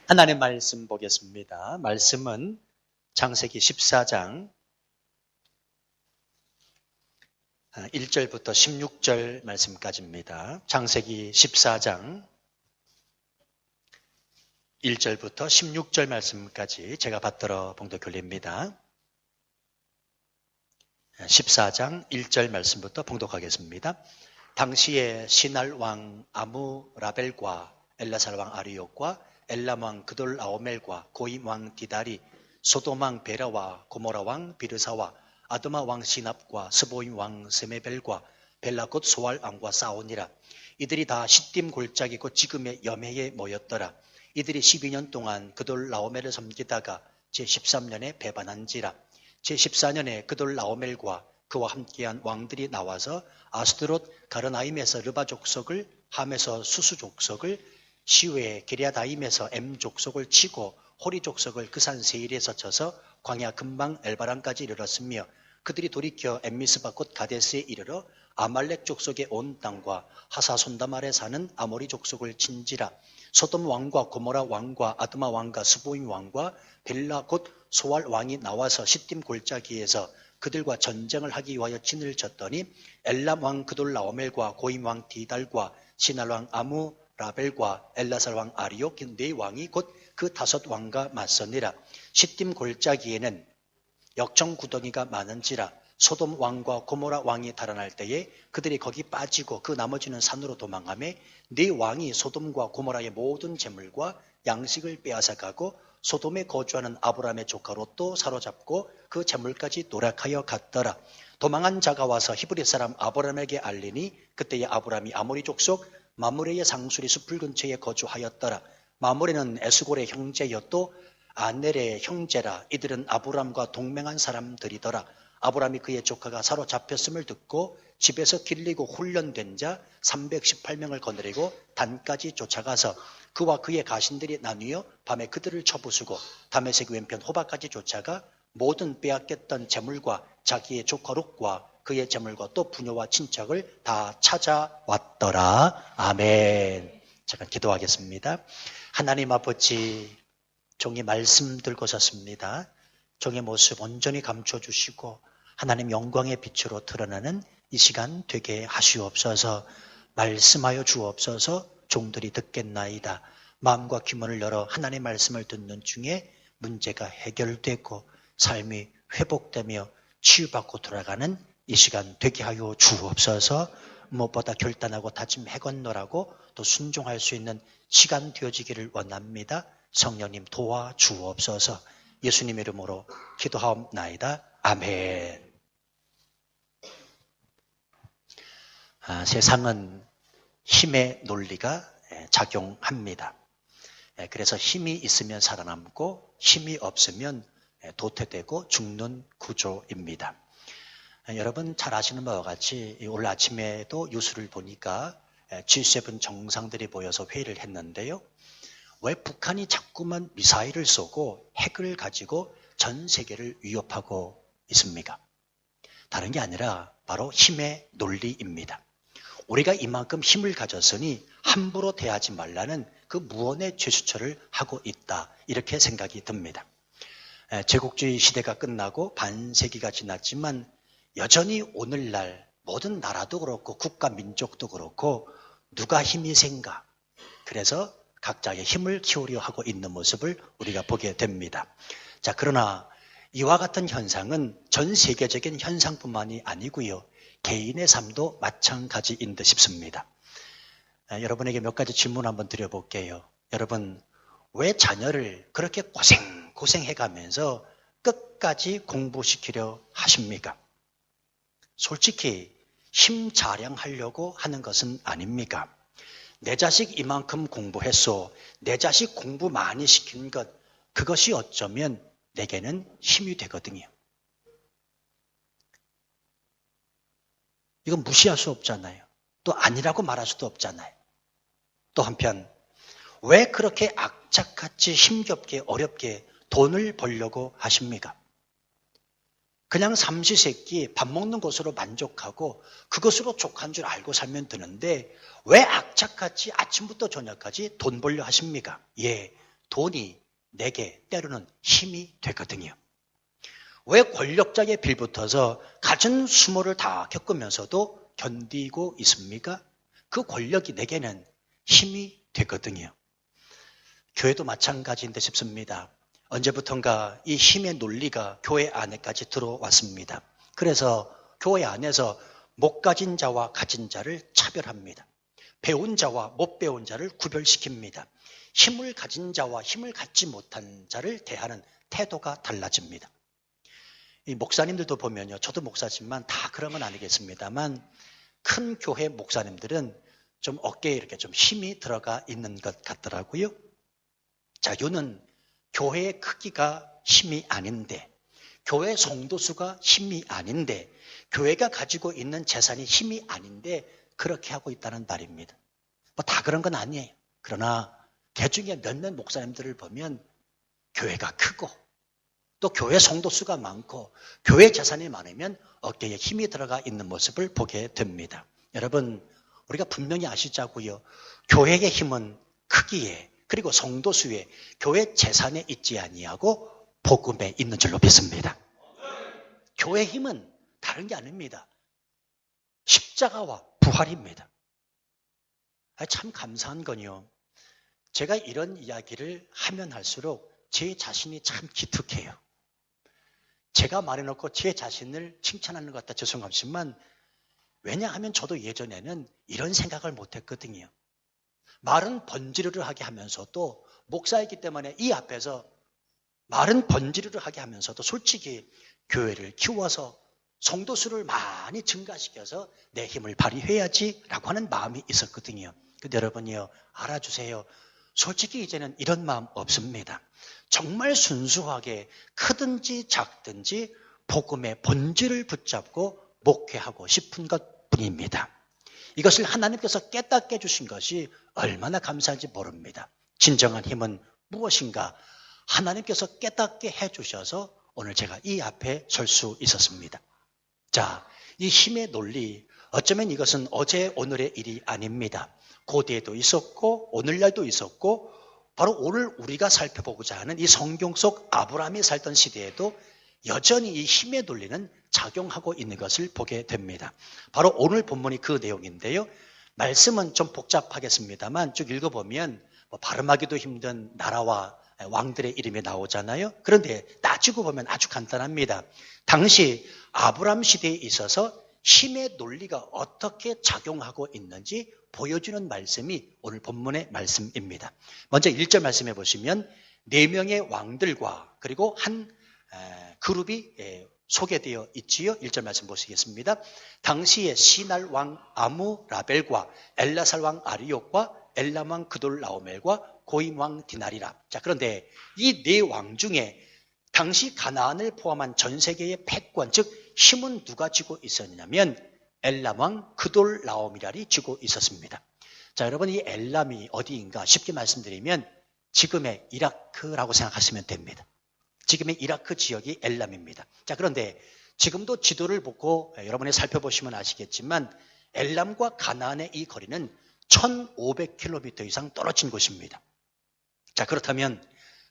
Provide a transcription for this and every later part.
하나님의 말씀 보겠습니다. 말씀은 창세기 14장 1절부터 16절 말씀까지입니다. 창세기 14장 1절부터 16절 말씀까지 제가 받들어 봉독 올립니다. 14장 1절 말씀부터 봉독하겠습니다. 당시에 시날 왕 아무라벨과 엘라살 왕 아리옥과 엘람 왕 그돌라오멜과 고임 왕 디달이 소돔 왕 베라와 고모라 왕 비르사와 아드마 왕 시납과 스보임 왕 세메벨과 벨라 곧 소알 왕과 싸우니라. 이들이 다 시딤 골짜기 곧 지금의 여매에 모였더라. 이들이 12년 동안 그돌라오멜을 섬기다가 제13년에 배반한지라. 제14년에 그돌라오멜과 그와 함께한 왕들이 나와서 아스드롯 가르나임에서 르바 족속을, 함에서 수수 족속을, 시외 기랴다임에서 엠 족속을 치고 호리 족속을 그 산 세일에서 쳐서 광야 근방 엘바람까지 이르렀으며, 그들이 돌이켜 엠미스바 곧 가데스에 이르러 아말렉 족속의 온 땅과 하사손다말에 사는 아모리 족속을 친지라. 소돔 왕과 고모라 왕과 아드마 왕과 스보임 왕과 벨라 곧 소알 왕이 나와서 시딤 골짜기에서 그들과 전쟁을 하기 위하여 진을 쳤더니 엘람 왕 그돌라오멜과 고임 왕 디달과 시날 왕 아무라벨과 엘라살 왕 아리옥 네 왕이 곧 그 5 왕과 맞서니라. 시딤 골짜기에는 역청 구덩이가 많은지라. 소돔 왕과 고모라 왕이 달아날 때에 그들이 거기 빠지고 그 나머지는 산으로 도망하매 네 왕이 소돔과 고모라의 모든 재물과 양식을 빼앗아가고 소돔에 거주하는 아브람의 조카 롯도 사로잡고 그 재물까지 노략하여 갔더라. 도망한 자가 와서 히브리 사람 아브람에게 알리니 그때에 아브람이 아모리 족속 마므레의 상수리 숲을 근처에 거주하였더라. 마므레는 에스골의 형제였도 아넬의 형제라. 이들은 아브람과 동맹한 사람들이더라. 아브람이 그의 조카가 사로잡혔음을 듣고 집에서 길리고 훈련된 자 318명을 거느리고 단까지 쫓아가서 그와 그의 가신들이 나뉘어 밤에 그들을 쳐부수고 다메섹 왼편 호바까지 쫓아가 모든 빼앗겼던 재물과 자기의 조카 롯과 그의 재물과 또 부녀와 친척을 다 찾아왔더라. 아멘. 잠깐 기도하겠습니다. 하나님 아버지, 종이 말씀 들고 섰습니다. 종의 모습 온전히 감춰주시고 하나님 영광의 빛으로 드러나는 이 시간 되게 하시옵소서. 말씀하여 주옵소서. 종들이 듣겠나이다. 마음과 귀문을 열어 하나님의 말씀을 듣는 중에 문제가 해결되고 삶이 회복되며 치유받고 돌아가는 이 시간 되게 하여 주옵소서. 무엇보다 결단하고 다짐해 건너라고 또 순종할 수 있는 시간 되어지기를 원합니다. 성령님 도와주옵소서. 예수님 이름으로 기도하옵나이다. 아멘. 세상은 힘의 논리가 작용합니다. 그래서 힘이 있으면 살아남고 힘이 없으면 도태되고 죽는 구조입니다. 여러분 잘 아시는 바와 같이 오늘 아침에도 뉴스를 보니까 G7 정상들이 모여서 회의를 했는데요. 왜 북한이 자꾸만 미사일을 쏘고 핵을 가지고 전 세계를 위협하고 있습니까? 다른 게 아니라 바로 힘의 논리입니다. 우리가 이만큼 힘을 가졌으니 함부로 대하지 말라는 그 무언의 제스처를 하고 있다. 이렇게 생각이 듭니다. 제국주의 시대가 끝나고 반세기가 지났지만 여전히 오늘날 모든 나라도 그렇고 국가 민족도 그렇고 누가 힘이 센가? 그래서 각자의 힘을 키우려 하고 있는 모습을 우리가 보게 됩니다. 자, 그러나 이와 같은 현상은 전 세계적인 현상뿐만이 아니고요. 개인의 삶도 마찬가지인 듯 싶습니다. 여러분에게 몇 가지 질문 한번 드려볼게요. 여러분, 왜 자녀를 그렇게 고생해가면서 끝까지 공부시키려 하십니까? 솔직히 힘 자랑하려고 하는 것은 아닙니까? 내 자식 이만큼 공부했소. 내 자식 공부 많이 시킨 것, 그것이 어쩌면 내게는 힘이 되거든요. 이건 무시할 수 없잖아요. 또 아니라고 말할 수도 없잖아요. 또 한편 왜 그렇게 악착같이 힘겹게 어렵게 돈을 벌려고 하십니까? 그냥 삼시세끼 밥 먹는 것으로 만족하고 그것으로 족한 줄 알고 살면 되는데 왜 악착같이 아침부터 저녁까지 돈 벌려 하십니까? 예, 돈이 내게 때로는 힘이 되거든요. 왜 권력자의 빌붙어서 갖은 수모를 다 겪으면서도 견디고 있습니까? 그 권력이 내게는 힘이 되거든요. 교회도 마찬가지인데 싶습니다. 언제부턴가 이 힘의 논리가 교회 안에까지 들어왔습니다. 그래서 교회 안에서 못 가진 자와 가진 자를 차별합니다. 배운 자와 못 배운 자를 구별시킵니다. 힘을 가진 자와 힘을 갖지 못한 자를 대하는 태도가 달라집니다. 이 목사님들도 보면요, 저도 목사지만 다 그런 건 아니겠습니다만 큰 교회 목사님들은 좀 어깨에 이렇게 좀 힘이 들어가 있는 것 같더라고요. 자, 이는 교회의 크기가 힘이 아닌데, 교회 성도수가 힘이 아닌데, 교회가 가지고 있는 재산이 힘이 아닌데 그렇게 하고 있다는 말입니다. 뭐 다 그런 건 아니에요. 그러나 개중에 몇몇 목사님들을 보면 교회가 크고 또 교회 성도수가 많고 교회 재산이 많으면 어깨에 힘이 들어가 있는 모습을 보게 됩니다. 여러분, 우리가 분명히 아시자고요. 교회의 힘은 크기에 그리고 성도수에 교회 재산에 있지 아니하고 복음에 있는 줄로 믿습니다. 교회 힘은 다른 게 아닙니다. 십자가와 부활입니다. 참 감사한 건요. 제가 이런 이야기를 하면 할수록 제 자신이 참 기특해요. 제가 말해놓고 제 자신을 칭찬하는 것 같다 죄송하지만 왜냐하면 저도 예전에는 이런 생각을 못했거든요. 말은 번지르르 하게 하면서도 목사이기 때문에 이 앞에서 말은 번지르르 하게 하면서도 솔직히 교회를 키워서 성도수를 많이 증가시켜서 내 힘을 발휘해야지라고 하는 마음이 있었거든요. 근데 여러분이요, 알아주세요. 솔직히 이제는 이런 마음 없습니다. 정말 순수하게 크든지 작든지 복음의 본질을 붙잡고 목회하고 싶은 것뿐입니다. 이것을 하나님께서 깨닫게 해주신 것이 얼마나 감사한지 모릅니다. 진정한 힘은 무엇인가? 하나님께서 깨닫게 해주셔서 오늘 제가 이 앞에 설 수 있었습니다. 자, 이 힘의 논리, 어쩌면 이것은 어제 오늘의 일이 아닙니다. 고대에도 있었고 오늘날도 있었고 바로 오늘 우리가 살펴보고자 하는 이 성경 속 아브라함이 살던 시대에도 여전히 이 힘의 논리는 작용하고 있는 것을 보게 됩니다. 바로 오늘 본문이 그 내용인데요. 말씀은 좀 복잡하겠습니다만 쭉 읽어보면 발음하기도 힘든 나라와 왕들의 이름이 나오잖아요. 그런데 따지고 보면 아주 간단합니다. 당시 아브라함 시대에 있어서 힘의 논리가 어떻게 작용하고 있는지 보여주는 말씀이 오늘 본문의 말씀입니다. 먼저 1절 말씀해 보시면 4명의 왕들과 그리고 한 그룹이 소개되어 있지요. 1절 말씀 보시겠습니다. 당시에 시날 왕 아무라벨과 엘라살 왕 아리옥과 엘람 왕 그돌라오멜과 고임 왕 디나리라. 자, 그런데 이 4왕 중에 당시 가나안을 포함한 전 세계의 패권, 즉 힘은 누가 쥐고 있었냐면 엘람 왕 그돌라오멜이 쥐고 있었습니다. 자, 여러분 이 엘람이 어디인가 쉽게 말씀드리면 지금의 이라크라고 생각하시면 됩니다. 지금의 이라크 지역이 엘람입니다. 자, 그런데 지금도 지도를 보고 여러분이 살펴보시면 아시겠지만 엘람과 가나안의 이 거리는 1500km 이상 떨어진 곳입니다. 자, 그렇다면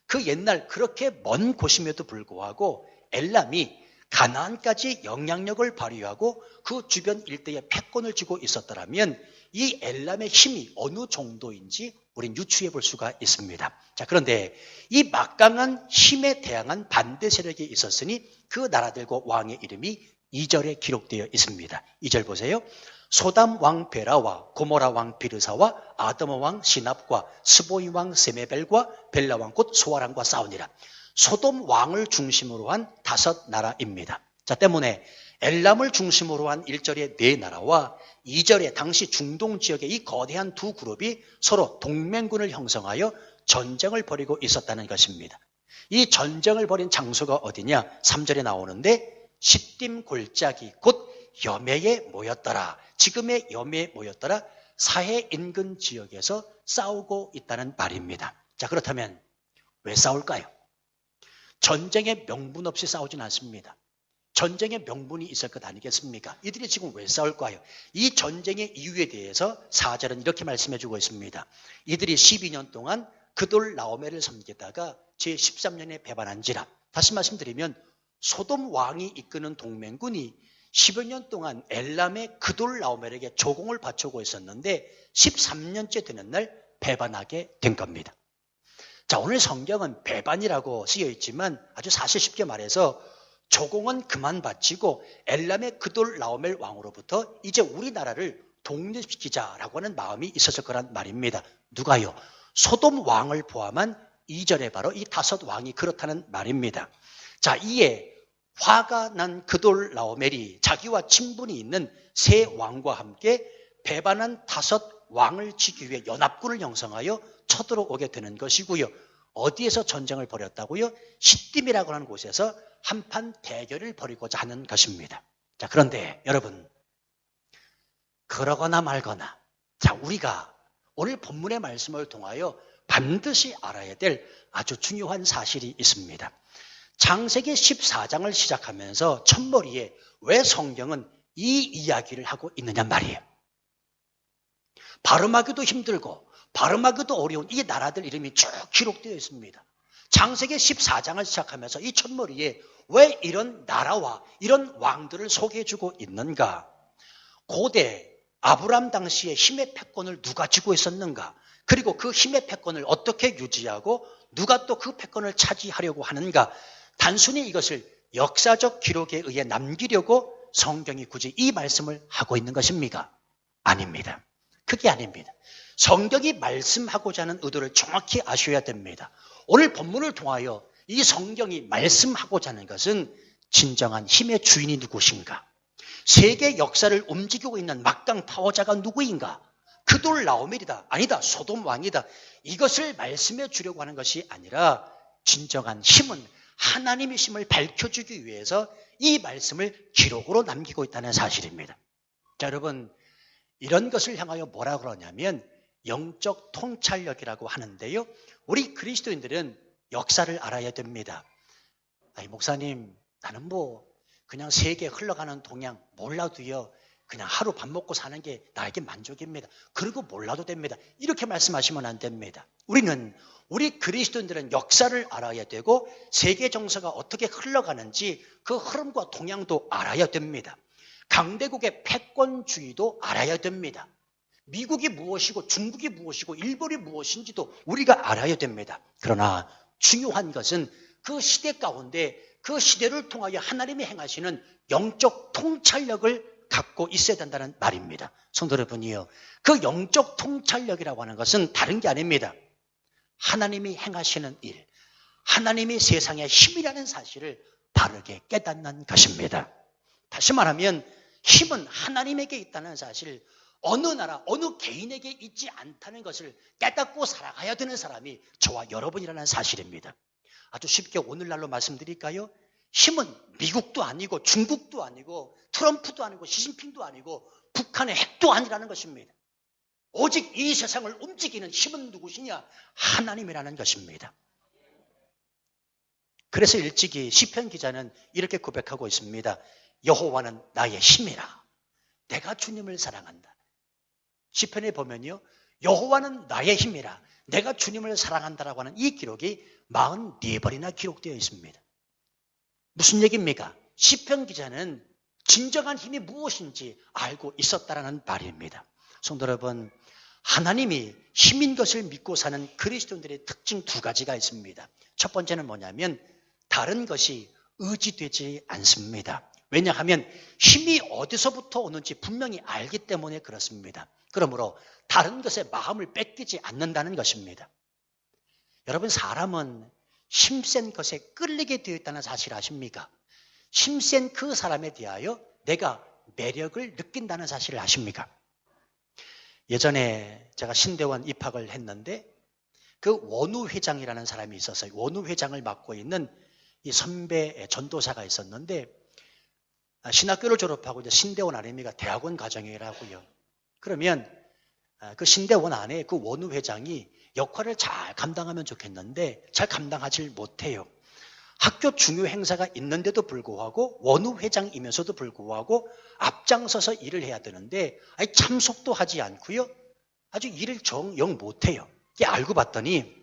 그 옛날 그렇게 먼 곳임에도 불구하고 엘람이 가나안까지 영향력을 발휘하고 그 주변 일대에 패권을 쥐고 있었더라면 이 엘람의 힘이 어느 정도인지 우린 유추해 볼 수가 있습니다. 자, 그런데 이 막강한 힘에 대항한 반대 세력이 있었으니 그 나라들과 왕의 이름이 2절에 기록되어 있습니다. 2절 보세요. 소담 왕 베라와 고모라 왕 비르사와 아드모 왕 시납과 스보임 왕 세메벨과 벨라 왕 곧 소아람과 싸우니라. 소돔 왕을 중심으로 한 5 나라입니다. 자, 때문에 엘람을 중심으로 한 1절의 4 나라와 2절의 당시 중동 지역의 이 거대한 두 그룹이 서로 동맹군을 형성하여 전쟁을 벌이고 있었다는 것입니다. 이 전쟁을 벌인 장소가 어디냐? 3절에 나오는데 시딤 골짜기 곧 여메에 모였더라. 지금의 여메에 모였더라. 사해 인근 지역에서 싸우고 있다는 말입니다. 자, 그렇다면 왜 싸울까요? 전쟁의 명분 없이 싸우진 않습니다. 전쟁의 명분이 있을 것 아니겠습니까? 이들이 지금 왜 싸울까요? 이 전쟁의 이유에 대해서 4절은 이렇게 말씀해 주고 있습니다. 이들이 12년 동안 그돌라오멜을 섬기다가 제13년에 배반한지라. 다시 말씀드리면 소돔 왕이 이끄는 동맹군이 10여 년 동안 엘람의 그돌라오멜에게 조공을 바치고 있었는데 13년째 되는 날 배반하게 된 겁니다. 자, 오늘 성경은 배반이라고 쓰여 있지만 아주 사실 쉽게 말해서 조공은 그만 바치고 엘람의 그돌라오멜 왕으로부터 이제 우리나라를 독립시키자라고 하는 마음이 있었을 거란 말입니다. 누가요? 소돔 왕을 포함한 이전에 바로 이 5 왕이 그렇다는 말입니다. 자, 이에 화가 난 그돌라오멜이 자기와 친분이 있는 3 왕과 함께 배반한 5 왕을 치기 위해 연합군을 형성하여 쳐들어오게 되는 것이고요. 어디에서 전쟁을 벌였다고요? 시딤이라고 하는 곳에서 한판 대결을 벌이고자 하는 것입니다. 자, 그런데 여러분, 그러거나 말거나, 자, 우리가 오늘 본문의 말씀을 통하여 반드시 알아야 될 아주 중요한 사실이 있습니다. 창세기 14장을 시작하면서 첫머리에 왜 성경은 이 이야기를 하고 있느냐 말이에요. 발음하기도 힘들고 발음하기도 어려운 이 나라들 이름이 쭉 기록되어 있습니다. 창세기 14장을 시작하면서 이 첫머리에 왜 이런 나라와 이런 왕들을 소개해주고 있는가? 고대 아브람 당시에 힘의 패권을 누가 쥐고 있었는가? 그리고 그 힘의 패권을 어떻게 유지하고 누가 또 그 패권을 차지하려고 하는가? 단순히 이것을 역사적 기록에 의해 남기려고 성경이 굳이 이 말씀을 하고 있는 것입니까? 아닙니다. 그게 아닙니다. 성경이 말씀하고자 하는 의도를 정확히 아셔야 됩니다. 오늘 본문을 통하여 이 성경이 말씀하고자 하는 것은 진정한 힘의 주인이 누구신가? 세계 역사를 움직이고 있는 막강 파워자가 누구인가? 그돌라오멜이다. 아니다. 소돔 왕이다. 이것을 말씀해 주려고 하는 것이 아니라 진정한 힘은 하나님이심을 밝혀주기 위해서 이 말씀을 기록으로 남기고 있다는 사실입니다. 자, 여러분, 이런 것을 향하여 뭐라 그러냐면 영적 통찰력이라고 하는데요. 우리 그리스도인들은 역사를 알아야 됩니다. 아니, 목사님, 나는 그냥 세계 흘러가는 동양 몰라도요. 그냥 하루 밥 먹고 사는 게 나에게 만족입니다. 그리고 몰라도 됩니다. 이렇게 말씀하시면 안 됩니다. 우리 그리스도인들은 역사를 알아야 되고 세계 정서가 어떻게 흘러가는지 그 흐름과 동향도 알아야 됩니다. 강대국의 패권주의도 알아야 됩니다. 미국이 무엇이고 중국이 무엇이고 일본이 무엇인지도 우리가 알아야 됩니다. 그러나 중요한 것은 그 시대 가운데 그 시대를 통하여 하나님이 행하시는 영적 통찰력을 갖고 있어야 된다는 말입니다. 성도 여러분이요, 그 영적 통찰력이라고 하는 것은 다른 게 아닙니다. 하나님이 행하시는 일, 하나님이 세상의 힘이라는 사실을 바르게 깨닫는 것입니다. 다시 말하면 힘은 하나님에게 있다는 사실, 어느 나라, 어느 개인에게 있지 않다는 것을 깨닫고 살아가야 되는 사람이 저와 여러분이라는 사실입니다. 아주 쉽게 오늘날로 말씀드릴까요? 힘은 미국도 아니고 중국도 아니고 트럼프도 아니고 시진핑도 아니고 북한의 핵도 아니라는 것입니다. 오직 이 세상을 움직이는 힘은 누구시냐? 하나님이라는 것입니다. 그래서 일찍이 시편 기자는 이렇게 고백하고 있습니다. 여호와는 나의 힘이라. 내가 주님을 사랑한다. 시편에 보면요, 여호와는 나의 힘이라. 내가 주님을 사랑한다라고 하는 이 기록이 44번이나 기록되어 있습니다. 무슨 얘기입니까? 시편 기자는 진정한 힘이 무엇인지 알고 있었다라는 말입니다. 성도 여러분, 하나님이 힘인 것을 믿고 사는 그리스도인들의 특징 2가지가 있습니다. 첫 번째는 뭐냐면 다른 것이 의지되지 않습니다. 왜냐하면 힘이 어디서부터 오는지 분명히 알기 때문에 그렇습니다. 그러므로 다른 것에 마음을 뺏기지 않는다는 것입니다. 여러분, 사람은 힘센 것에 끌리게 되어 있다는 사실 아십니까? 힘센 그 사람에 대하여 내가 매력을 느낀다는 사실을 아십니까? 예전에 제가 신대원 입학을 했는데 그 원우 회장이라는 사람이 있었어요. 원우 회장을 맡고 있는 이 선배 전도사가 있었는데 신학교를 졸업하고 이제 신대원 아닙니까? 대학원 과정이라고요. 그러면 그 신대원 안에 그 원우 회장이 역할을 잘 감당하면 좋겠는데 잘 감당하지 못해요. 학교 중요 행사가 있는데도 불구하고 원우 회장이면서도 불구하고 앞장서서 일을 해야 되는데 참석도 하지 않고요. 아주 일을 영 못해요. 알고 봤더니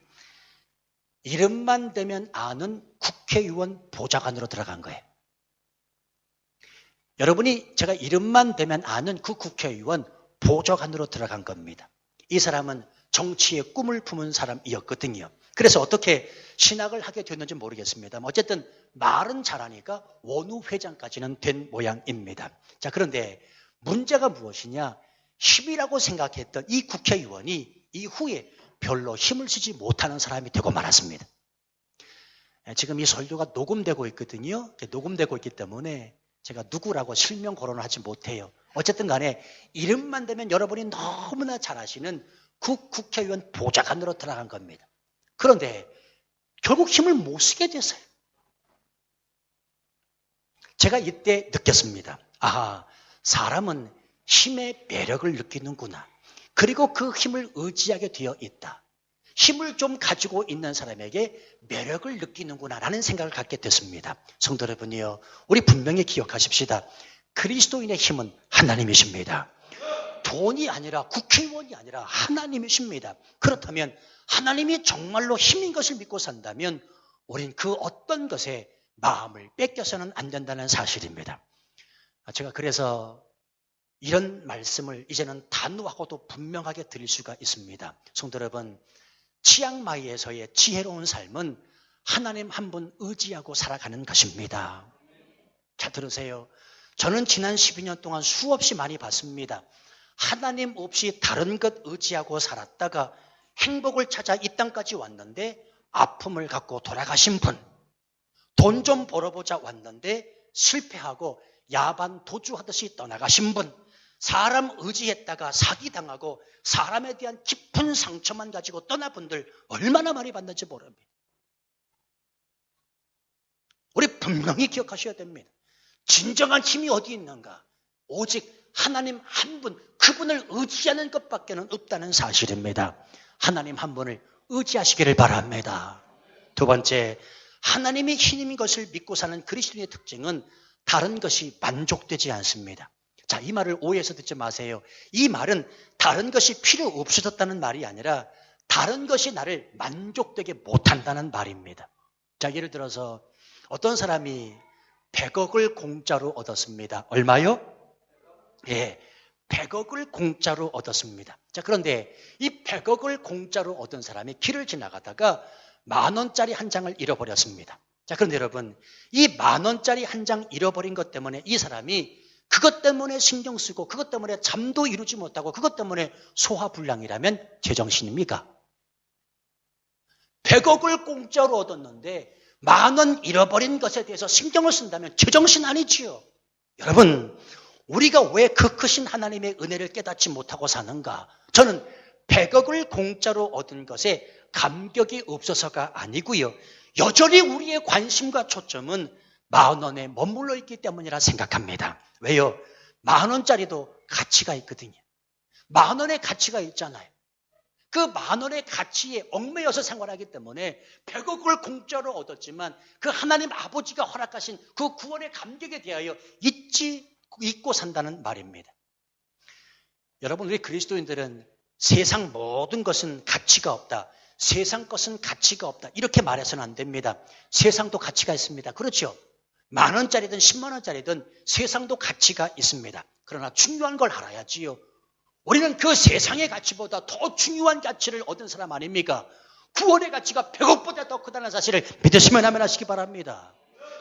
이름만 되면 아는 국회의원 보좌관으로 들어간 거예요. 여러분이 제가 이름만 되면 아는 그 국회의원 보좌관으로 들어간 겁니다. 이 사람은 정치의 꿈을 품은 사람이었거든요. 그래서 어떻게 신학을 하게 됐는지 모르겠습니다. 어쨌든 말은 잘하니까 원우 회장까지는 된 모양입니다. 자, 그런데 문제가 무엇이냐? 힘이라고 생각했던 이 국회의원이 이후에 별로 힘을 쓰지 못하는 사람이 되고 말았습니다. 지금 이 설교가 녹음되고 있거든요. 녹음되고 있기 때문에 제가 누구라고 실명 거론을 하지 못해요. 어쨌든 간에 이름만 되면 여러분이 너무나 잘 아시는 국회의원 보좌관으로 들어간 겁니다. 그런데 결국 힘을 못 쓰게 됐어요. 제가 이때 느꼈습니다. 아하, 사람은 힘의 매력을 느끼는구나. 그리고 그 힘을 의지하게 되어 있다. 힘을 좀 가지고 있는 사람에게 매력을 느끼는구나 라는 생각을 갖게 됐습니다. 성도 여러분이요, 우리 분명히 기억하십시다. 그리스도인의 힘은 하나님이십니다. 돈이 아니라 국회의원이 아니라 하나님이십니다. 그렇다면 하나님이 정말로 힘인 것을 믿고 산다면 우린 그 어떤 것에 마음을 뺏겨서는 안 된다는 사실입니다. 제가 그래서 이런 말씀을 이제는 단호하고도 분명하게 드릴 수가 있습니다. 성도 여러분, 치앙마이에서의 지혜로운 삶은 하나님 한 분 의지하고 살아가는 것입니다. 자, 들으세요. 저는 지난 12년 동안 수없이 많이 봤습니다. 하나님 없이 다른 것 의지하고 살았다가 행복을 찾아 이 땅까지 왔는데 아픔을 갖고 돌아가신 분, 돈 좀 벌어보자 왔는데 실패하고 야반 도주하듯이 떠나가신 분, 사람 의지했다가 사기당하고 사람에 대한 깊은 상처만 가지고 떠난 분들 얼마나 많이 봤는지 모릅니다. 우리 분명히 기억하셔야 됩니다. 진정한 힘이 어디 있는가? 오직 하나님 한 분, 그분을 의지하는 것밖에는 없다는 사실입니다. 하나님 한 분을 의지하시기를 바랍니다. 두 번째, 하나님이 신인 것을 믿고 사는 그리스도인의 특징은 다른 것이 만족되지 않습니다. 자, 이 말을 오해해서 듣지 마세요. 이 말은 다른 것이 필요 없어졌다는 말이 아니라 다른 것이 나를 만족되게 못한다는 말입니다. 자, 예를 들어서 어떤 사람이 100억을 공짜로 얻었습니다. 얼마요? 예, 100억을 공짜로 얻었습니다. 자, 그런데 이 100억을 공짜로 얻은 사람이 길을 지나가다가 10,000원짜리 한 장을 잃어버렸습니다. 자, 그런데 여러분, 이 10,000원짜리 한 장 잃어버린 것 때문에 이 사람이 그것 때문에 신경 쓰고 그것 때문에 잠도 이루지 못하고 그것 때문에 소화불량이라면 제정신입니까? 100억을 공짜로 얻었는데 10,000원 잃어버린 것에 대해서 신경을 쓴다면 제정신 아니지요. 여러분, 우리가 왜 그 크신 하나님의 은혜를 깨닫지 못하고 사는가? 저는 100억을 공짜로 얻은 것에 감격이 없어서가 아니고요. 여전히 우리의 관심과 초점은 10,000원에 머물러 있기 때문이라 생각합니다. 왜요? 10,000원짜리도 가치가 있거든요. 10,000원의 가치가 있잖아요. 그 10,000원의 가치에 얽매여서 생활하기 때문에 100억을 공짜로 얻었지만 그 하나님 아버지가 허락하신 그 구원의 감격에 대하여 잊고 산다는 말입니다. 여러분, 우리 그리스도인들은 세상 모든 것은 가치가 없다. 세상 것은 가치가 없다. 이렇게 말해서는 안 됩니다. 세상도 가치가 있습니다. 그렇죠? 10,000원짜리든 100,000원짜리든 세상도 가치가 있습니다. 그러나 중요한 걸 알아야지요. 우리는 그 세상의 가치보다 더 중요한 가치를 얻은 사람 아닙니까? 구원의 가치가 100억보다 더 크다는 사실을 믿으시면 아멘 하시기 바랍니다.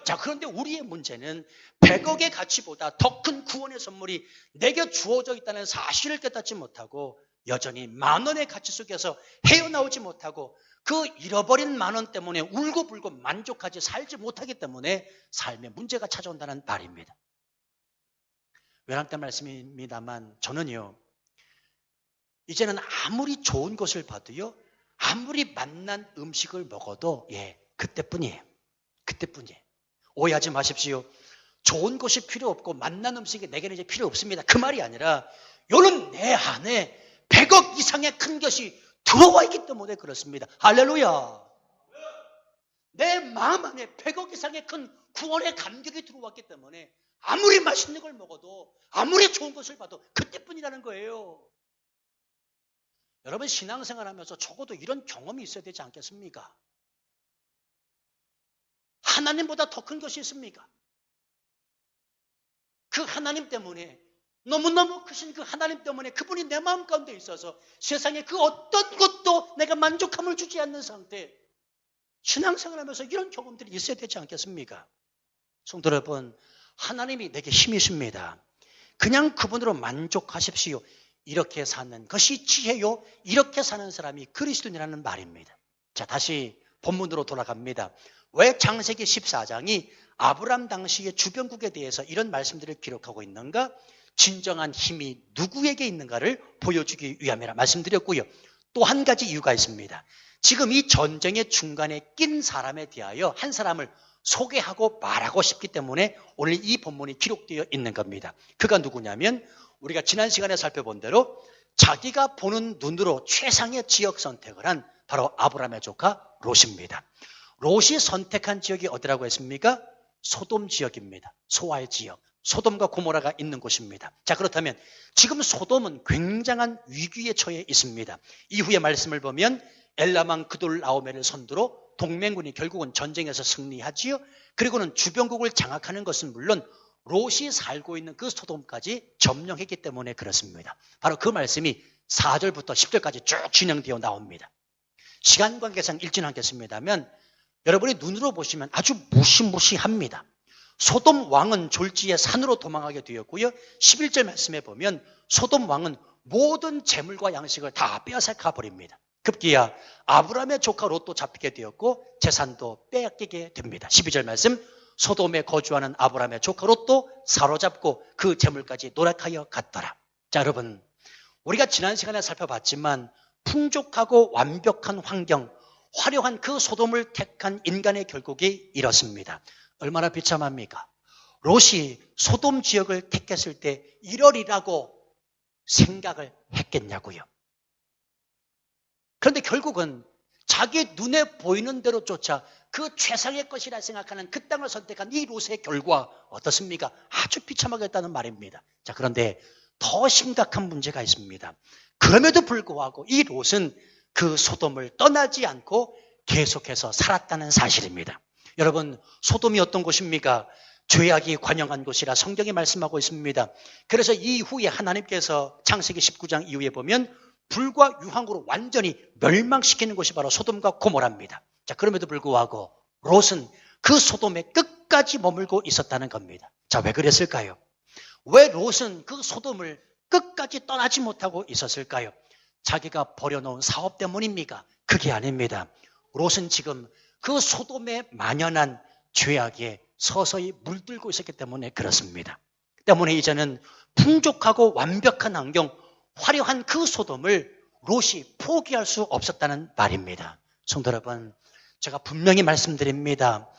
자, 그런데 우리의 문제는 100억의 가치보다 더 큰 구원의 선물이 내게 주어져 있다는 사실을 깨닫지 못하고 여전히 10,000원의 가치 속에서 헤어나오지 못하고 그 잃어버린 10,000원 때문에 울고불고 만족하지 살지 못하기 때문에 삶에 문제가 찾아온다는 말입니다. 외람된 말씀입니다만 저는요, 이제는 아무리 좋은 것을 봐도요, 아무리 맛난 음식을 먹어도 그때뿐이에요. 그때뿐이에요. 오해하지 마십시오. 좋은 것이 필요 없고 맛난 음식이 내게는 이제 필요 없습니다. 그 말이 아니라 요는 내 안에 100억 이상의 큰 것이 들어와 있기 때문에 그렇습니다. 할렐루야. 내 마음 안에 100억 이상의 큰 구원의 감격이 들어왔기 때문에 아무리 맛있는 걸 먹어도 아무리 좋은 것을 봐도 그때뿐이라는 거예요. 여러분, 신앙생활 하면서 적어도 이런 경험이 있어야 되지 않겠습니까? 하나님보다 더 큰 것이 있습니까? 그 하나님 때문에, 너무너무 크신 그 하나님 때문에 그분이 내 마음 가운데 있어서 세상에 그 어떤 것도 내가 만족함을 주지 않는 상태, 신앙생활하면서 이런 경험들이 있어야 되지 않겠습니까? 성도 여러분, 하나님이 내게 힘이십니다. 그냥 그분으로 만족하십시오. 이렇게 사는 것이 지혜요. 이렇게 사는 사람이 그리스도인이라는 말입니다. 자, 다시 본문으로 돌아갑니다. 왜 창세기 14장이 아브람 당시의 주변국에 대해서 이런 말씀들을 기록하고 있는가? 진정한 힘이 누구에게 있는가를 보여주기 위함이라 말씀드렸고요. 또 한 가지 이유가 있습니다. 지금 이 전쟁의 중간에 낀 사람에 대하여 한 사람을 소개하고 말하고 싶기 때문에 오늘 이 본문이 기록되어 있는 겁니다. 그가 누구냐면 우리가 지난 시간에 살펴본 대로 자기가 보는 눈으로 최상의 지역 선택을 한 바로 아브라함의 조카 롯입니다. 롯이 선택한 지역이 어디라고 했습니까? 소돔 지역입니다. 소아의 지역. 소돔과 고모라가 있는 곳입니다. 자, 그렇다면 지금 소돔은 굉장한 위기에 처해 있습니다. 이후의 말씀을 보면 엘라망 그돌라오멜을 선두로 동맹군이 결국은 전쟁에서 승리하지요. 그리고는 주변국을 장악하는 것은 물론 롯이 살고 있는 그 소돔까지 점령했기 때문에 그렇습니다. 바로 그 말씀이 4절부터 10절까지 쭉 진행되어 나옵니다. 시간 관계상 일진하겠습니다만 여러분이 눈으로 보시면 아주 무시무시합니다. 소돔 왕은 졸지에 산으로 도망하게 되었고요. 11절 말씀에 보면 소돔 왕은 모든 재물과 양식을 다 빼앗아 가버립니다. 급기야 아브라함의 조카 롯도 잡히게 되었고 재산도 빼앗기게 됩니다. 12절 말씀, 소돔에 거주하는 아브라함의 조카 롯도 사로잡고 그 재물까지 노력하여 갔더라. 자, 여러분, 우리가 지난 시간에 살펴봤지만 풍족하고 완벽한 환경, 화려한 그 소돔을 택한 인간의 결국이 이렇습니다. 얼마나 비참합니까? 롯이 소돔 지역을 택했을 때 이러리라고 생각을 했겠냐고요. 그런데 결국은 자기 눈에 보이는 대로 쫓아 그 최상의 것이라 생각하는 그 땅을 선택한 이 롯의 결과 어떻습니까? 아주 비참하겠다는 말입니다. 자, 그런데 더 심각한 문제가 있습니다. 그럼에도 불구하고 이 롯은 그 소돔을 떠나지 않고 계속해서 살았다는 사실입니다. 여러분, 소돔이 어떤 곳입니까? 죄악이 관영한 곳이라 성경이 말씀하고 있습니다. 그래서 이후에 하나님께서 창세기 19장 이후에 보면 불과 유황으로 완전히 멸망시키는 곳이 바로 소돔과 고모라입니다. 자, 그럼에도 불구하고 롯은 그 소돔에 끝까지 머물고 있었다는 겁니다. 자, 왜 그랬을까요? 왜 롯은 그 소돔을 끝까지 떠나지 못하고 있었을까요? 자기가 버려놓은 사업 때문입니까? 그게 아닙니다. 롯은 지금 그 소돔에 만연한 죄악에 서서히 물들고 있었기 때문에 그렇습니다. 때문에 이제는 풍족하고 완벽한 환경, 화려한 그 소돔을 롯이 포기할 수 없었다는 말입니다. 성도 여러분, 제가 분명히 말씀드립니다.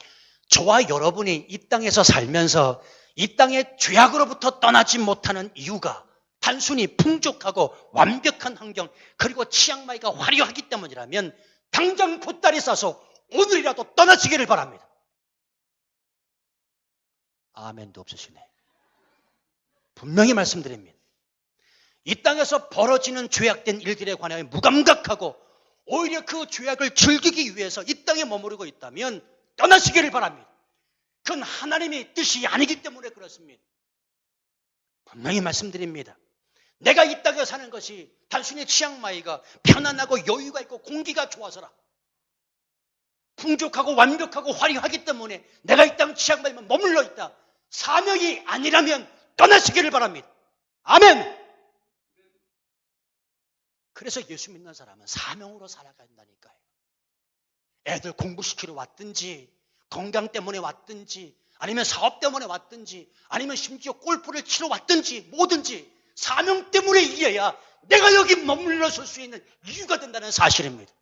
저와 여러분이 이 땅에서 살면서 이 땅의 죄악으로부터 떠나지 못하는 이유가 단순히 풍족하고 완벽한 환경 그리고 치앙마이가 화려하기 때문이라면 당장 곧다리 싸서 오늘이라도 떠나시기를 바랍니다. 아멘도 없으시네. 분명히 말씀드립니다. 이 땅에서 벌어지는 죄악된 일들에 관하여 무감각하고 오히려 그 죄악을 즐기기 위해서 이 땅에 머무르고 있다면 떠나시기를 바랍니다. 그건 하나님의 뜻이 아니기 때문에 그렇습니다. 분명히 말씀드립니다. 내가 이 땅에 사는 것이 단순히 치앙마이가 편안하고 여유가 있고 공기가 좋아서라. 풍족하고 완벽하고 화려하기 때문에 내가 이 땅 치앙마이만 머물러 있다. 사명이 아니라면 떠나시기를 바랍니다. 아멘! 그래서 예수 믿는 사람은 사명으로 살아간다니까요. 애들 공부시키러 왔든지 건강 때문에 왔든지 아니면 사업 때문에 왔든지 아니면 심지어 골프를 치러 왔든지 뭐든지 사명 때문에 이어야 내가 여기 머물러 설 수 있는 이유가 된다는 사실입니다.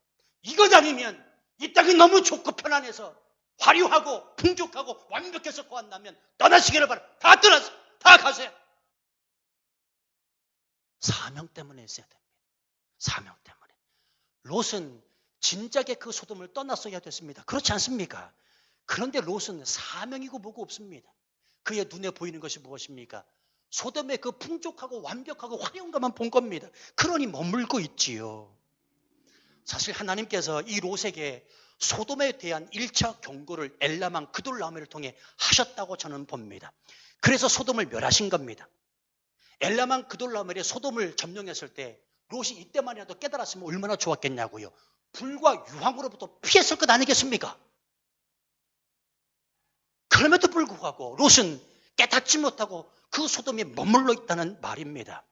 이것 아니면 이 땅이 너무 좋고 편안해서 화려하고 풍족하고 완벽해서 고한다면 떠나시기를 바랍니다. 다 떠나서 다 가세요. 사명 때문에 있어야 됩니다. 사명 때문에. 롯은 진작에 그 소돔을 떠났어야 됐습니다. 그렇지 않습니까? 그런데 롯은 사명이고 뭐고 없습니다. 그의 눈에 보이는 것이 무엇입니까? 소돔의 그 풍족하고 완벽하고 화려한 것만 본 겁니다. 그러니 머물고 있지요. 사실 하나님께서 이 롯에게 소돔에 대한 1차 경고를 엘람왕 그돌라오멜을 통해 하셨다고 저는 봅니다. 그래서 소돔을 멸하신 겁니다. 엘람왕 그돌라오멜이 소돔을 점령했을 때 롯이 이때만이라도 깨달았으면 얼마나 좋았겠냐고요. 불과 유황으로부터 피했을 것 아니겠습니까? 그럼에도 불구하고 롯은 깨닫지 못하고 그 소돔에 머물러 있다는 말입니다.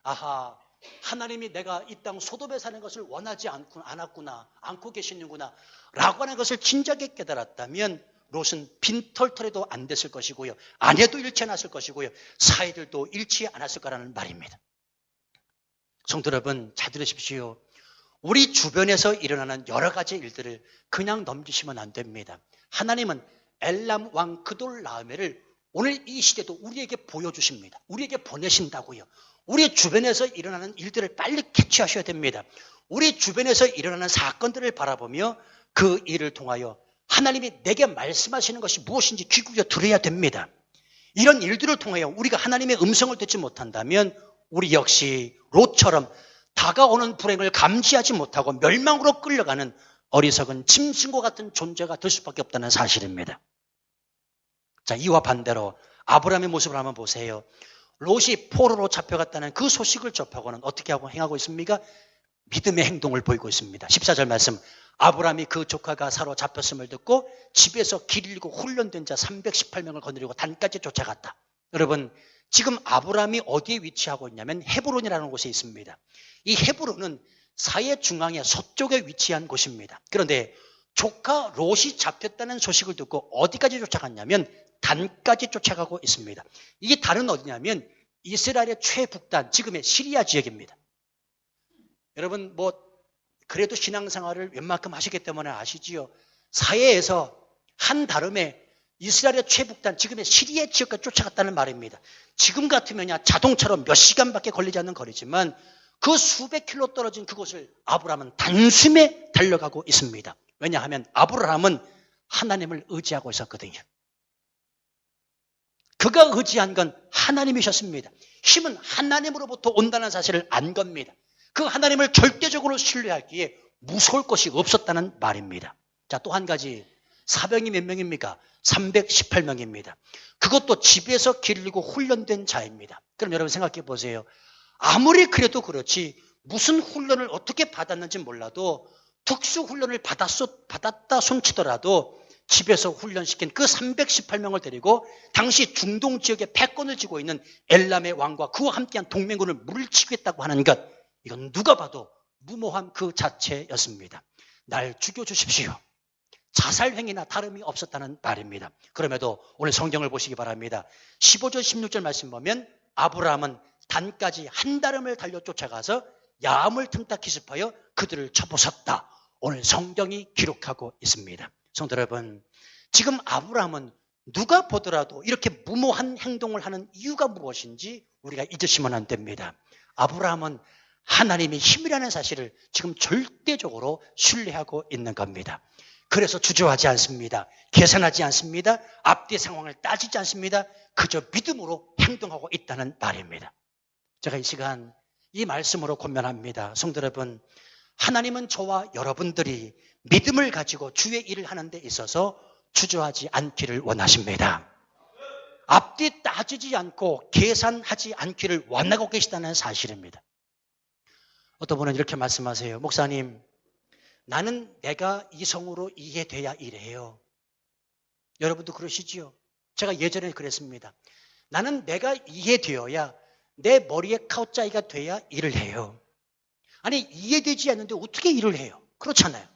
아하, 하나님이 내가 이 땅 소돔에 사는 것을 원하지 않고 계시는구나 라고 하는 것을 진작에 깨달았다면 롯은 빈털털해도 안 됐을 것이고요. 아내도 잃지 않았을 것이고요. 사이들도 잃지 않았을 거라는 말입니다. 성도 여러분, 잘 들으십시오. 우리 주변에서 일어나는 여러 가지 일들을 그냥 넘기시면 안 됩니다. 하나님은 엘람 왕 그돌라오멜을 오늘 이 시대도 우리에게 보여주십니다. 우리에게 보내신다고요. 우리 주변에서 일어나는 일들을 빨리 캐치하셔야 됩니다. 우리 주변에서 일어나는 사건들을 바라보며 그 일을 통하여 하나님이 내게 말씀하시는 것이 무엇인지 귀 기울여 들어야 됩니다. 이런 일들을 통하여 우리가 하나님의 음성을 듣지 못한다면 우리 역시 롯처럼 다가오는 불행을 감지하지 못하고 멸망으로 끌려가는 어리석은 짐승과 같은 존재가 될 수밖에 없다는 사실입니다. 자, 이와 반대로 아브라함의 모습을 한번 보세요. 롯이 포로로 잡혀갔다는 그 소식을 접하고는 어떻게 하고 행하고 있습니까? 믿음의 행동을 보이고 있습니다. 14절 말씀, 아브라함이 그 조카가 사로잡혔음을 듣고 집에서 길 잃고 훈련된 자 318명을 거느리고 단까지 쫓아갔다. 여러분, 지금 아브라함이 어디에 위치하고 있냐면 헤브론이라는 곳에 있습니다. 이 헤브론은 사해 중앙의 서쪽에 위치한 곳입니다. 그런데 조카 롯이 잡혔다는 소식을 듣고 어디까지 쫓아갔냐면 단까지 쫓아가고 있습니다. 이게 단은 어디냐면 이스라엘의 최북단, 지금의 시리아 지역입니다. 여러분 그래도 신앙생활을 웬만큼 하시기 때문에 아시지요. 사해에서 한 다름에 이스라엘의 최북단, 지금의 시리아 지역까지 쫓아갔다는 말입니다. 지금 같으면 자동차로 몇 시간밖에 걸리지 않는 거리지만 그 수백 킬로 떨어진 그곳을 아브라함은 단숨에 달려가고 있습니다. 왜냐하면 아브라함은 하나님을 의지하고 있었거든요. 그가 의지한 건 하나님이셨습니다. 힘은 하나님으로부터 온다는 사실을 안 겁니다. 그 하나님을 절대적으로 신뢰하기에 무서울 것이 없었다는 말입니다. 자, 또 한 가지, 사병이 몇 명입니까? 318명입니다. 그것도 집에서 길리고 훈련된 자입니다. 그럼 여러분 생각해 보세요. 아무리 그래도 그렇지 무슨 훈련을 어떻게 받았는지 몰라도 특수 훈련을 받았다 손치더라도 집에서 훈련시킨 그 318명을 데리고 당시 중동 지역에 패권을 쥐고 있는 엘람의 왕과 그와 함께한 동맹군을 물리치겠다고 하는 것, 이건 누가 봐도 무모함 그 자체였습니다. 날 죽여주십시오. 자살행위나 다름이 없었다는 말입니다. 그럼에도 오늘 성경을 보시기 바랍니다. 15절 16절 말씀 보면 아브라함은 단까지 한 다름을 달려 쫓아가서 야함을 틈타 기습하여 그들을 쳐부쉈다. 오늘 성경이 기록하고 있습니다. 성도 여러분, 지금 아브라함은 누가 보더라도 이렇게 무모한 행동을 하는 이유가 무엇인지 우리가 잊으시면 안 됩니다. 아브라함은 하나님의 힘이라는 사실을 지금 절대적으로 신뢰하고 있는 겁니다. 그래서 주저하지 않습니다. 계산하지 않습니다. 앞뒤 상황을 따지지 않습니다. 그저 믿음으로 행동하고 있다는 말입니다. 제가 이 시간 이 말씀으로 권면합니다. 성도 여러분, 하나님은 저와 여러분들이 믿음을 가지고 주의 일을 하는 데 있어서 주저하지 않기를 원하십니다. 앞뒤 따지지 않고 계산하지 않기를 원하고 계시다는 사실입니다. 어떤 분은 이렇게 말씀하세요. 목사님, 나는 내가 이성으로 이해돼야 일해요. 여러분도 그러시지요? 제가 예전에 그랬습니다. 나는 내가 이해되어야 내 머리에 카우짜이가 돼야 일을 해요. 아니, 이해되지 않는데 어떻게 일을 해요? 그렇잖아요.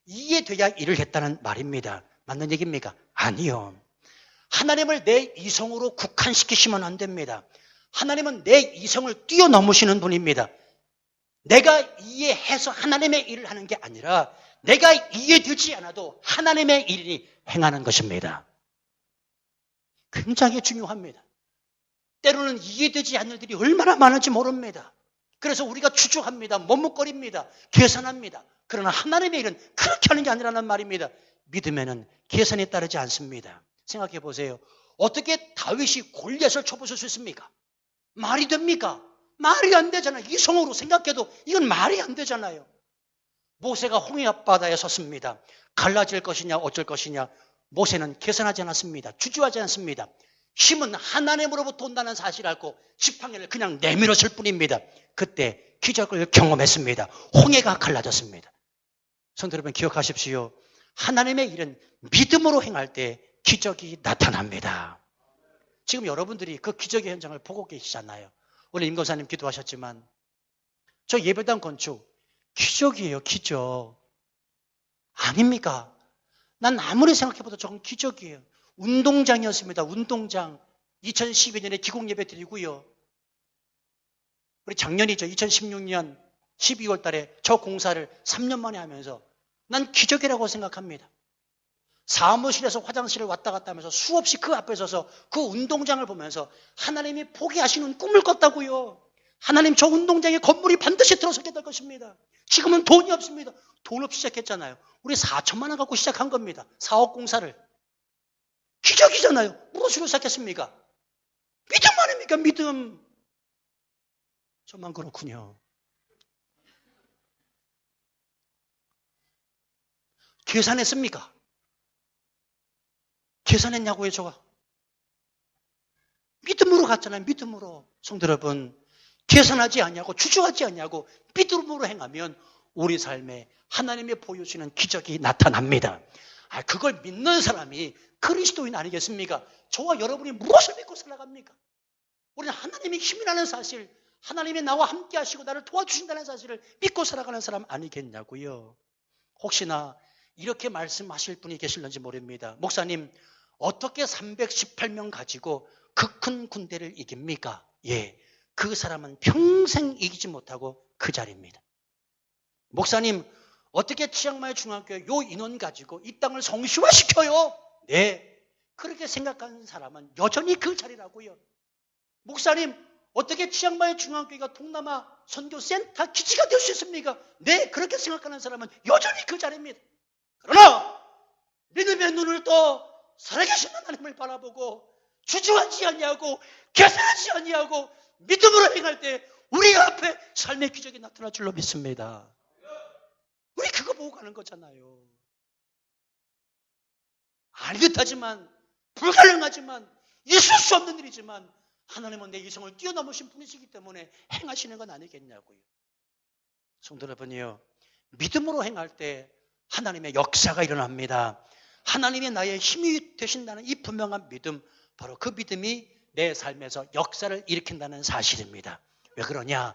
이해돼야 일을 했다는 말입니다. 맞는 얘기입니까? 아니요. 하나님을 내 이성으로 국한시키시면 안 됩니다. 하나님은 내 이성을 뛰어넘으시는 분입니다. 내가 이해해서 하나님의 일을 하는 게 아니라 내가 이해되지 않아도 하나님의 일이 행하는 것입니다. 굉장히 중요합니다. 때로는 이해되지 않는 일들이 얼마나 많은지 모릅니다. 그래서 우리가 추측합니다. 머뭇거립니다. 계산합니다. 그러나 하나님의 일은 그렇게 하는 게 아니라는 말입니다. 믿음에는 계산이 따르지 않습니다. 생각해 보세요. 어떻게 다윗이 골리앗을 쳐부술 수 있습니까? 말이 됩니까? 말이 안 되잖아요. 이성으로 생각해도 이건 말이 안 되잖아요. 모세가 홍해 앞바다에 섰습니다. 갈라질 것이냐 어쩔 것이냐. 모세는 계산하지 않았습니다. 주저하지 않습니다. 힘은 하나님으로부터 온다는 사실을 알고 지팡이를 그냥 내밀었을 뿐입니다. 그때 기적을 경험했습니다. 홍해가 갈라졌습니다. 성도 여러분 기억하십시오. 하나님의 일은 믿음으로 행할 때 기적이 나타납니다. 지금 여러분들이 그 기적의 현장을 보고 계시잖아요. 오늘 임 권사님 기도하셨지만 저 예배당 건축 기적이에요. 기적. 아닙니까? 난 아무리 생각해봐도 저건 기적이에요. 운동장이었습니다. 운동장. 2012년에 기공예배 드리고요. 우리 작년이죠. 2016년 12월 달에 저 공사를 3년 만에 하면서 난 기적이라고 생각합니다. 사무실에서 화장실을 왔다 갔다 하면서 수없이 그 앞에 서서 그 운동장을 보면서 하나님이 포기하시는 꿈을 꿨다고요. 하나님 저 운동장에 건물이 반드시 들어서게 될 것입니다. 지금은 돈이 없습니다. 돈 없이 시작했잖아요. 우리 4천만 원 갖고 시작한 겁니다. 사업 공사를. 기적이잖아요. 무엇으로 시작했습니까? 믿음 아닙니까? 믿음. 저만 그렇군요. 계산했습니까? 계산했냐고요, 저가? 믿음으로 갔잖아요, 믿음으로. 성도 여러분, 계산하지 않냐고, 주저하지 않냐고, 믿음으로 행하면 우리 삶에 하나님의 보여주시는 기적이 나타납니다. 그걸 믿는 사람이 그리스도인 아니겠습니까? 저와 여러분이 무엇을 믿고 살아갑니까? 우리는 하나님이 힘이라는 사실, 하나님이 나와 함께 하시고 나를 도와주신다는 사실을 믿고 살아가는 사람 아니겠냐고요. 혹시나 이렇게 말씀하실 분이 계실는지 모릅니다. 목사님, 어떻게 318명 가지고 그 큰 군대를 이깁니까? 예, 그 사람은 평생 이기지 못하고 그 자리입니다. 목사님, 어떻게 치앙마이 중학교에 요 인원 가지고 이 땅을 성시화시켜요? 네, 그렇게 생각하는 사람은 여전히 그 자리라고요. 목사님, 어떻게 치앙마이 중학교가 동남아 선교센터 기지가 될 수 있습니까? 네, 그렇게 생각하는 사람은 여전히 그 자리입니다. 그러나 믿음의 눈을 떠 살아계신 하나님을 바라보고 주저하지 아니하고 계산하지 아니하고 믿음으로 행할 때 우리 앞에 삶의 기적이 나타날 줄로 믿습니다. 우리 그거 보고 가는 거잖아요. 아니 듯하지만 불가능하지만 있을 수 없는 일이지만 하나님은 내 이성을 뛰어넘으신 분이시기 때문에 행하시는 건 아니겠냐고요. 성도 여러분이요, 믿음으로 행할 때 하나님의 역사가 일어납니다. 하나님이 나의 힘이 되신다는 이 분명한 믿음, 바로 그 믿음이 내 삶에서 역사를 일으킨다는 사실입니다. 왜 그러냐?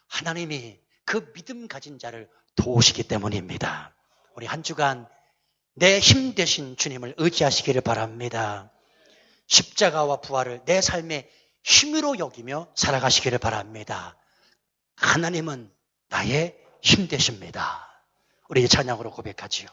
하나님이 그 믿음 가진 자를 도우시기 때문입니다. 우리 한 주간 내 힘 되신 주님을 의지하시기를 바랍니다. 십자가와 부활을 내 삶의 힘으로 여기며 살아가시기를 바랍니다. 하나님은 나의 힘 되십니다. 우리 찬양으로 고백하지요.